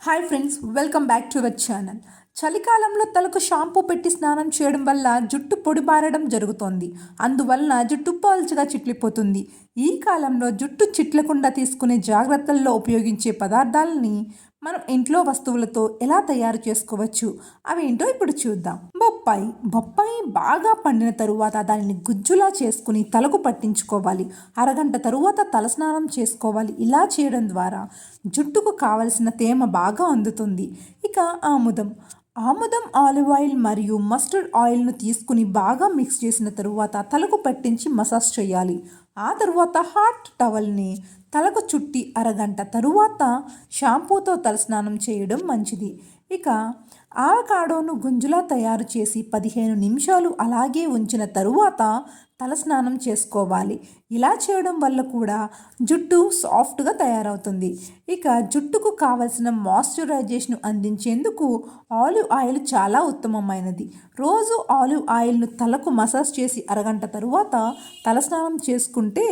Hi friends, welcome back to our channel. చలికాలంలో తలకు shampoo పెట్టి స్నానం చేయడం వల్ల జుట్టు పొడిబారడం జరుగుతోంది. అందువలన జుట్టు పల్చగా చిట్లిపోతుంది. ఈ కాలంలో జుట్టు చిట్లకుండా తీసుకునే జాగ్రత్తల్లో ఉపయోగించే పదార్థాలని మనం ఇంట్లో వస్తువులతో ఎలా తయారు చేసుకోవచ్చు, అవేంటో ఇప్పుడు చూద్దాం. బొప్పాయి బాగా పండిన తరువాత దానిని గుజ్జులా చేసుకుని తలకు పట్టించుకోవాలి. అరగంట తరువాత తలస్నానం చేసుకోవాలి. ఇలా చేయడం ద్వారా జుట్టుకు కావలసిన తేమ బాగా అందుతుంది. ఇక ఆముదం ఆలివ్ ఆయిల్ మరియు మస్టర్డ్ ఆయిల్ను తీసుకుని బాగా మిక్స్ చేసిన తరువాత తలకు పట్టించి మసాజ్ చేయాలి. ఆ తరువాత హాట్ టవల్ని తలకు చుట్టి అరగంట తరువాత షాంపూతో తలస్నానం చేయడం మంచిది. ఇక ఆవకాడోను గుంజులా తయారు చేసి 15 నిమిషాలు అలాగే ఉంచిన తరువాత తలస్నానం చేసుకోవాలి. ఇలా చేయడం వల్ల కూడా జుట్టు సాఫ్ట్గా తయారవుతుంది. ఇక జుట్టుకు కావలసిన మాయిశ్చరైజేషన్ అందించేందుకు ఆలివ్ ఆయిల్ చాలా ఉత్తమమైనది. రోజు ఆలివ్ ఆయిల్ను తలకు మసాజ్ చేసి అరగంట తరువాత తలస్నానం చేసుకుంటే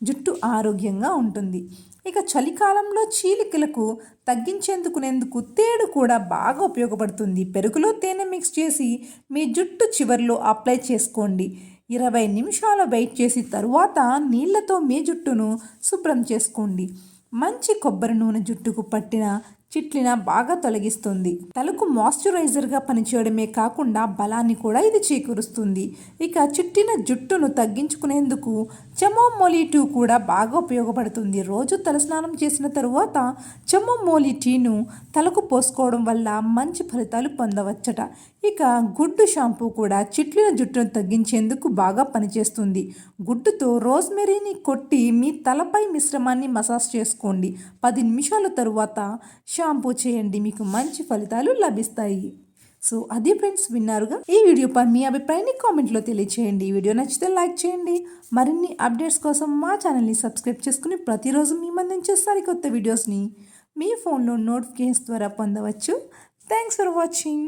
జుట్టు ఆరోగ్యంగా ఉంటుంది. ఇక చలికాలంలో చీలికలకు తగ్గించేందుకు తేడు కూడా బాగా ఉపయోగపడుతుంది. పెరుగులో తేనె మిక్స్ చేసి మీ జుట్టు చివర్లో అప్లై చేసుకోండి. 20 నిమిషాలు వెయిట్ చేసి తరువాత నీళ్లతో మీ జుట్టును శుభ్రం చేసుకోండి. మంచి కొబ్బరి నూనె జుట్టుకు పట్టిన చిట్లిన బాగా తొలగిస్తుంది. తలకు మాయిశ్చరైజర్గా పనిచేయడమే కాకుండా బలాన్ని కూడా ఇది చేకూరుస్తుంది. ఇక చిట్టిన జుట్టును తగ్గించుకునేందుకు చెమోమోలి టీ కూడా బాగా ఉపయోగపడుతుంది. రోజు తలస్నానం చేసిన తరువాత చెమోమోలి టీను తలకు పోసుకోవడం వల్ల మంచి ఫలితాలు పొందవచ్చట. ఇక గుడ్డు షాంపూ కూడా చిట్లిన జుట్టును తగ్గించేందుకు బాగా పనిచేస్తుంది. గుడ్డుతో రోజ్మెరీని కొట్టి మీ తలపై మిశ్రమాన్ని మసాజ్ చేసుకోండి. 10 నిమిషాల తరువాత షాంపూ చేయండి. మీకు మంచి ఫలితాలు లభిస్తాయి. సో అది ఫ్రెండ్స్, విన్నారుగా. ఈ వీడియోపై మీ అభిప్రాయాన్ని కామెంట్లో తెలియచేయండి. ఈ వీడియో నచ్చితే లైక్ చేయండి. మరిన్ని అప్డేట్స్ కోసం మా ఛానల్ని సబ్స్క్రైబ్ చేసుకుని ప్రతిరోజు మేము అందించే సరికొత్త వీడియోస్ని మీ ఫోన్లో నోటిఫికేషన్స్ ద్వారా పొందవచ్చు. Thanks for watching.